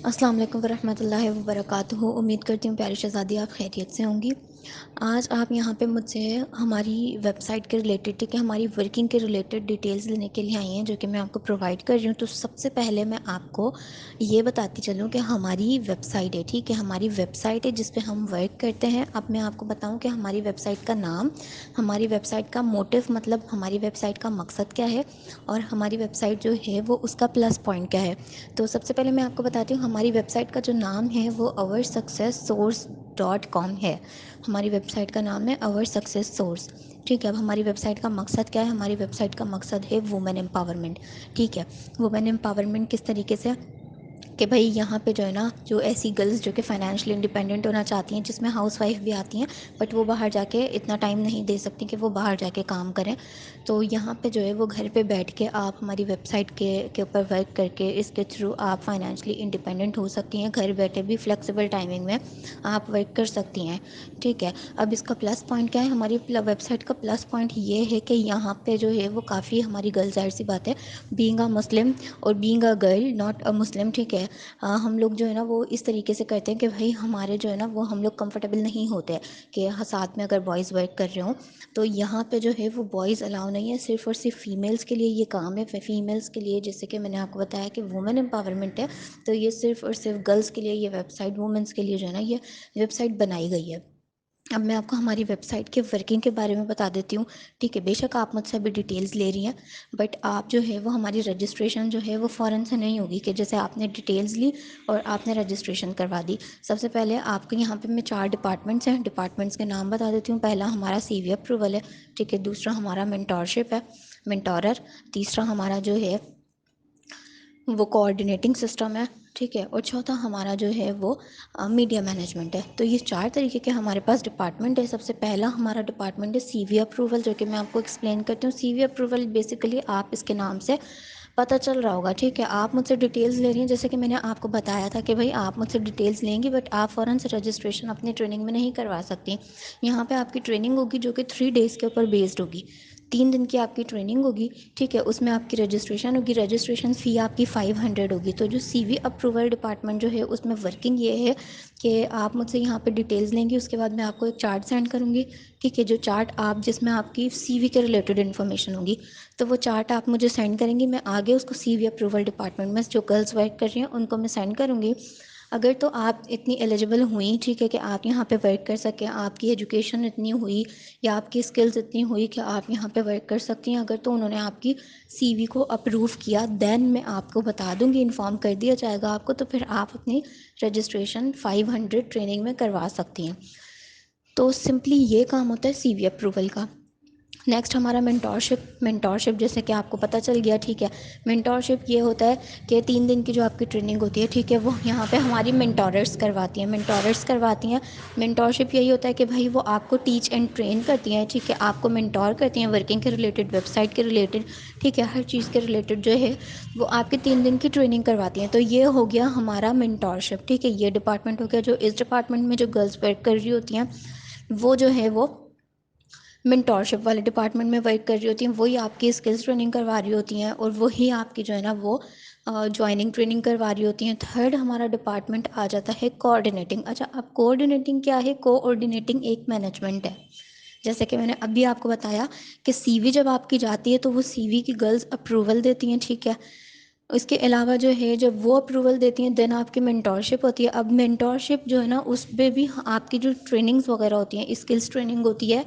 السلام علیکم ورحمۃ اللہ وبرکاتہ۔ امید کرتی ہوں پیاری شہزادی آپ خیریت سے ہوں گی۔ آج آپ یہاں پہ مجھ سے ہماری ویب سائٹ کے ریلیٹڈ ٹھیک ہے ہماری ورکنگ کے ریلیٹڈ ڈیٹیلز لینے کے لیے آئی ہیں، جو کہ میں آپ کو پرووائڈ کر رہی ہوں۔ تو سب سے پہلے میں آپ کو یہ بتاتی چلوں کہ ہماری ویب سائٹ ہے، ٹھیک ہے، ہماری ویب سائٹ ہے جس پہ ہم ورک کرتے ہیں۔ اب میں آپ کو بتاؤں کہ ہماری ویب سائٹ کا نام، ہماری ویب سائٹ کا موٹیو، مطلب ہماری ویب سائٹ کا مقصد کیا ہے، اور ہماری ویب سائٹ جو ہے وہ اس کا پلس پوائنٹ کیا ہے۔ تو سب سے پہلے میں آپ کو بتاتی ہوں ہماری ویب سائٹ کا جو نام ہے وہ oursuccesssource.com ہے۔ ہماری ویب سائٹ کا نام ہے our success source، ٹھیک ہے۔ اب ہماری ویب سائٹ کا مقصد کیا ہے؟ ہماری ویب سائٹ کا مقصد ہے وومن امپاورمنٹ، ٹھیک ہے۔ وومن امپاورمنٹ کس طریقے سے کہ بھائی یہاں پہ جو ہے نا، جو ایسی گرلز جو کہ فائنینشلی انڈیپینڈنٹ ہونا چاہتی ہیں، جس میں ہاؤس وائف بھی آتی ہیں بٹ وہ باہر جا کے اتنا ٹائم نہیں دے سکتی کہ وہ باہر جا کے کام کریں، تو یہاں پہ جو ہے وہ گھر پہ بیٹھ کے آپ ہماری ویب سائٹ کے اوپر ورک کر کے اس کے تھرو آپ فائنینشلی انڈیپینڈنٹ ہو سکتی ہیں۔ گھر بیٹھے بھی فلیکسیبل ٹائمنگ میں آپ ورک کر سکتی ہیں، ٹھیک ہے۔ اب اس کا پلس پوائنٹ کیا ہے؟ ہماری ویب سائٹ کا پلس پوائنٹ یہ ہے کہ یہاں پہ جو ہے وہ کافی ہماری گرل، ظاہر سی بات ہے، بینگ اے مسلم اور being a girl not a Muslim, ٹھیک ہے، ہم لوگ جو ہے نا وہ اس طریقے سے کرتے ہیں کہ بھائی ہمارے جو ہے نا وہ ہم لوگ کمفرٹیبل نہیں ہوتے کہ ساتھ میں اگر بوائز ورک کر رہے ہوں، تو یہاں پہ جو ہے وہ بوائز الاؤ نہیں ہے، صرف اور صرف فیمیلز کے لیے یہ کام ہے، فیمیلز کے لیے، جیسے کہ میں نے آپ کو بتایا کہ وومن امپاورمنٹ ہے، تو یہ صرف اور صرف گرلز کے لیے یہ ویب سائٹ، وومنس کے لیے جو ہے نا یہ ویب سائٹ بنائی گئی ہے۔ اب میں آپ کو ہماری ویب سائٹ کے ورکنگ کے بارے میں بتا دیتی ہوں، ٹھیک ہے۔ بے شک آپ مجھ سے ابھی ڈیٹیلز لے رہی ہیں، بٹ آپ جو ہے وہ ہماری رجسٹریشن جو ہے وہ فوراً سے نہیں ہوگی کہ جیسے آپ نے ڈیٹیلز لی اور آپ نے رجسٹریشن کروا دی۔ سب سے پہلے آپ کے یہاں پہ میں 4 ڈپارٹمنٹس ہیں، ڈپارٹمنٹس کے نام بتا دیتی ہوں۔ پہلا ہمارا سی وی اپروول ہے، ٹھیک ہے۔ دوسرا ہمارا مینٹورشپ ہے، مینٹورر۔ تیسرا ہمارا جو ہے وہ کوآرڈینیٹنگ سسٹم ہے، ٹھیک ہے۔ اور چوتھا ہمارا جو ہے وہ میڈیا مینجمنٹ ہے۔ تو یہ 4 طریقے کے ہمارے پاس ڈپارٹمنٹ ہے۔ سب سے پہلا ہمارا ڈپارٹمنٹ ہے سی وی اپروول، جو کہ میں آپ کو ایکسپلین کرتی ہوں۔ سی وی اپروول بیسیکلی آپ اس کے نام سے پتہ چل رہا ہوگا، ٹھیک ہے۔ آپ مجھ سے ڈیٹیلز لے رہی ہیں، جیسے کہ میں نے آپ کو بتایا تھا کہ بھائی آپ مجھ سے ڈیٹیلز لیں گی بٹ آپ فوراً سے رجسٹریشن اپنی ٹریننگ میں نہیں کروا سکتی۔ یہاں پہ آپ کی ٹریننگ ہوگی جو کہ 3 ڈیز کے اوپر بیسڈ ہوگی، 3 دن کی آپ کی ٹریننگ ہوگی، ٹھیک ہے۔ اس میں آپ کی رجسٹریشن ہوگی، رجسٹریشن فی آپ کی 500 ہوگی۔ تو جو سی وی اپروول ڈپارٹمنٹ جو ہے اس میں ورکنگ یہ ہے کہ آپ مجھ سے یہاں پہ ڈیٹیلز لیں گی، اس کے بعد میں آپ کو ایک چارٹ سینڈ کروں گی، ٹھیک ہے۔ جو چارٹ آپ، جس میں آپ کی سی وی کے ریلیٹڈ انفارمیشن ہوگی، تو وہ چارٹ آپ مجھے سینڈ کریں گی، میں آگے اس کو سی وی اپروول ڈپارٹمنٹ میں جو گرلز ورک کر رہی ہیں ان کو میں سینڈ کروں گی۔ اگر تو آپ اتنی ایلیجیبل ہوئیں، ٹھیک ہے، کہ آپ یہاں پہ ورک کر سکیں، آپ کی ایجوکیشن اتنی ہوئی یا آپ کی اسکلز اتنی ہوئی کہ آپ یہاں پہ ورک کر سکتی ہیں، اگر تو انہوں نے آپ کی سی وی کو اپروو کیا، دین میں آپ کو بتا دوں گی، انفارم کر دیا جائے گا آپ کو، تو پھر آپ اپنی رجسٹریشن 500 ٹریننگ میں کروا سکتی ہیں۔ تو سمپلی یہ کام ہوتا ہے سی وی اپروول کا۔ نیکسٹ ہمارا مینٹورشپ جیسے کہ آپ کو پتہ چل گیا، ٹھیک ہے۔ مینٹورشپ یہ ہوتا ہے کہ 3 دن کی جو آپ کی ٹریننگ ہوتی ہے، ٹھیک ہے، وہ یہاں پہ ہماری مینٹوررس کرواتی ہیں۔ مینٹورشپ یہی ہوتا ہے کہ بھائی وہ آپ کو ٹیچ اینڈ ٹرین کرتی ہیں، ٹھیک ہے، آپ کو مینٹور کرتی ہیں ورکنگ کے ریلیٹڈ، ویب سائٹ کے ریلیٹڈ، ٹھیک ہے، ہر چیز کے ریلیٹڈ جو ہے وہ آپ کی 3 دن کی ٹریننگ کرواتی ہیں۔ تو یہ ہو گیا ہمارا مینٹورشپ، ٹھیک ہے، یہ ڈپارٹمنٹ ہو گیا۔ جو اس ڈپارٹمنٹ میں جو گرلز ورک کر رہی ہوتی ہیں وہ جو ہے وہ مینٹورشپ والے ڈپارٹمنٹ میں ورک کر رہی ہوتی ہیں، وہی آپ کی اسکلز ٹریننگ کروا رہی ہوتی ہیں اور وہی آپ کی جو ہے نا وہ جوائننگ ٹریننگ کروا رہی ہوتی ہیں۔ تھرڈ ہمارا ڈپارٹمنٹ آ جاتا ہے کوآرڈینیٹنگ۔ اچھا، اب کوآرڈینیٹنگ کیا ہے؟ کوآرڈینیٹنگ ایک مینجمنٹ ہے، جیسے کہ میں نے ابھی آپ کو بتایا کہ سی وی جب آپ کی جاتی ہے تو وہ سی وی کی گرلز اپروول دیتی ہیں، ٹھیک ہے۔ اس کے علاوہ جو ہے جب وہ اپروول دیتی ہیں دین آپ کی مینٹورشپ ہوتی ہے۔ اب مینٹورشپ جو ہے نا اس پہ بھی آپ کی جو ٹریننگز وغیرہ ہوتی ہیں، اسکلز ٹریننگ ہوتی ہے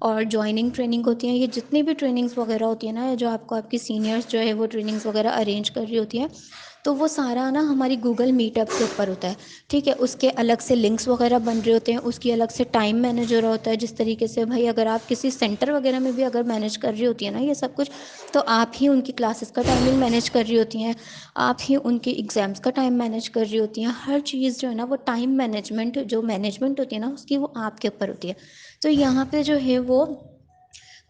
اور جوائننگ ٹریننگ ہوتی ہیں، یہ جتنی بھی ٹریننگز وغیرہ ہوتی ہیں نا، جو آپ کو آپ کی سینئرز جو ہے وہ ٹریننگز وغیرہ ارینج کر رہی ہوتی ہیں، تو وہ سارا نا ہماری گوگل میٹ اپ کے اوپر ہوتا ہے، ٹھیک ہے۔ اس کے الگ سے لنکس وغیرہ بن رہے ہوتے ہیں، اس کی الگ سے ٹائم مینیجر ہوتا ہے، جس طریقے سے بھائی اگر آپ کسی سینٹر وغیرہ میں بھی اگر مینیج کر رہی ہوتی ہیں نا یہ سب کچھ، تو آپ ہی ان کی کلاسز کا ٹائمنگ مینیج کر رہی ہوتی ہیں، آپ ہی ان کی ایگزامس کا ٹائم مینیج کر رہی ہوتی ہیں، ہر چیز جو ہے نا وہ ٹائم مینجمنٹ جو مینجمنٹ ہوتی ہے نا اس کی وہ آپ کے اوپر ہوتی ہے۔ تو یہاں پہ جو ہے وہ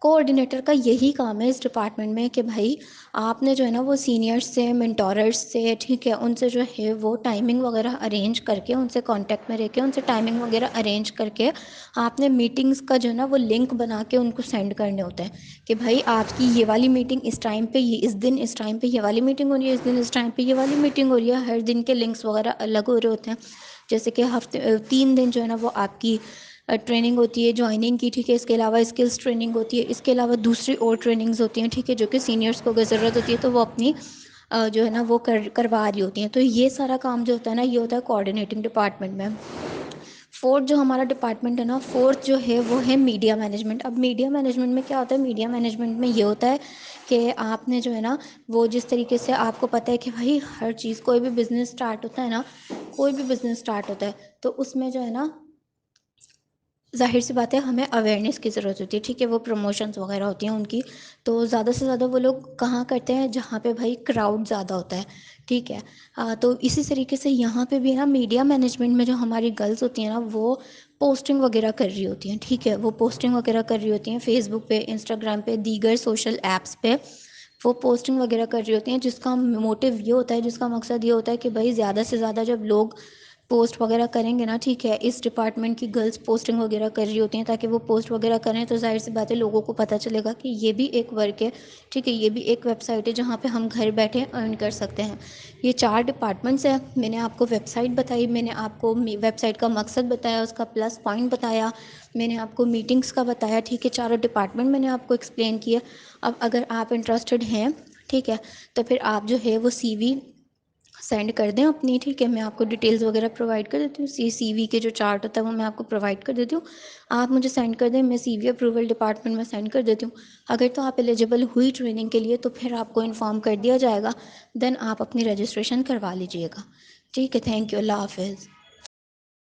کوآرڈینیٹر کا یہی کام ہے اس ڈپارٹمنٹ میں کہ بھائی آپ نے جو ہے نا وہ سینئرس سے، منٹوررس سے، ٹھیک ہے، ان سے جو ہے وہ ٹائمنگ وغیرہ ارینج کر کے، ان سے کانٹیکٹ میں رہ کے، ان سے ٹائمنگ وغیرہ ارینج کر کے آپ نے میٹنگس کا جو ہے نا وہ لنک بنا کے ان کو سینڈ کرنے ہوتے ہیں کہ بھائی آپ کی یہ والی میٹنگ اس ٹائم پہ، یہ اس دن اس ٹائم پہ یہ والی میٹنگ ہو رہی ہے، اس دن اس ٹائم پہ یہ والی میٹنگ ہو رہی ہے. ہر دن کے لنکس وغیرہ الگ ہو رہے ہوتے ہیں. جیسے کہ ہفتے 3 دن جو ہے نا وہ آپ کی ٹریننگ ہوتی ہے جوائننگ کی، ٹھیک ہے، اس کے علاوہ اسکلس ٹریننگ ہوتی ہے، اس کے علاوہ دوسری اور ٹریننگز ہوتی ہیں، ٹھیک ہے، جو کہ سینئرس کو اگر ضرورت ہوتی ہے تو وہ اپنی جو ہے نا وہ کروا رہی ہوتی ہیں. تو یہ سارا کام جو ہوتا ہے نا یہ ہوتا ہے کوآرڈینیٹنگ ڈپارٹمنٹ میں. فورتھ جو ہمارا ڈپارٹمنٹ ہے نا، فورتھ جو ہے وہ ہے میڈیا مینجمنٹ. اب میڈیا مینجمنٹ میں کیا ہوتا ہے؟ میڈیا مینجمنٹ میں یہ ہوتا ہے کہ آپ نے جو ہے نا وہ جس طریقے سے آپ کو پتہ ہے کہ بھائی ہر چیز، کوئی بھی بزنس اسٹارٹ ہوتا ہے نا، کوئی بھی بزنس اسٹارٹ ہوتا ہے تو اس میں جو ہے نا ظاہر سی بات ہے ہمیں اویئرنیس کی ضرورت ہوتی ہے، ٹھیک ہے، وہ پروموشنز وغیرہ ہوتی ہیں ان کی. تو زیادہ سے زیادہ وہ لوگ کہاں کرتے ہیں؟ جہاں پہ بھائی کراؤڈ زیادہ ہوتا ہے، ٹھیک ہے. تو اسی طریقے سے یہاں پہ بھی نا میڈیا مینجمنٹ میں جو ہماری گرلز ہوتی ہیں نا وہ پوسٹنگ وغیرہ کر رہی ہوتی ہیں، ٹھیک ہے، وہ پوسٹنگ وغیرہ کر رہی ہوتی ہیں فیس بک پہ، انسٹاگرام پہ، دیگر سوشل ایپس پہ وہ پوسٹنگ وغیرہ کر رہی ہوتی ہیں، جس کا موٹیو یہ ہوتا ہے، جس کا مقصد یہ ہوتا ہے کہ بھائی زیادہ سے زیادہ جب لوگ پوسٹ وغیرہ کریں گے نا، ٹھیک ہے، اس ڈپارٹمنٹ کی گرلز پوسٹنگ وغیرہ کر رہی ہوتی ہیں تاکہ وہ پوسٹ وغیرہ کریں تو ظاہر سی بات ہے لوگوں کو پتہ چلے گا کہ یہ بھی ایک ورک ہے، ٹھیک ہے، یہ بھی ایک ویب سائٹ ہے جہاں پہ ہم گھر بیٹھے ارن کر سکتے ہیں. یہ 4 ڈپارٹمنٹس ہیں. میں نے آپ کو ویب سائٹ بتائی، میں نے آپ کو ویب سائٹ کا مقصد بتایا، اس کا پلس پوائنٹ بتایا، میں نے آپ کو میٹنگس کا بتایا، ٹھیک ہے، 4 ڈپارٹمنٹ میں نے آپ کو ایکسپلین کیا. اب اگر آپ انٹرسٹڈ ہیں، ٹھیک ہے، تو پھر آپ جو ہے وہ سی وی سینڈ کر دیں اپنی، ٹھیک ہے. میں آپ کو ڈیٹیلز وغیرہ پرووائڈ کر دیتی ہوں. سی وی کے جو چارٹ ہوتا ہے وہ میں آپ کو پرووائڈ کر دیتی ہوں. آپ مجھے سینڈ کر دیں، میں سی وی اپروول ڈپارٹمنٹ میں سینڈ کر دیتی ہوں. اگر تو آپ ایلیجیبل ہوئی ٹریننگ کے لیے تو پھر آپ کو انفارم کر دیا جائے گا. دین آپ اپنی رجسٹریشن کروا لیجئے گا. ٹھیک ہے، تھینک یو، اللہ حافظ.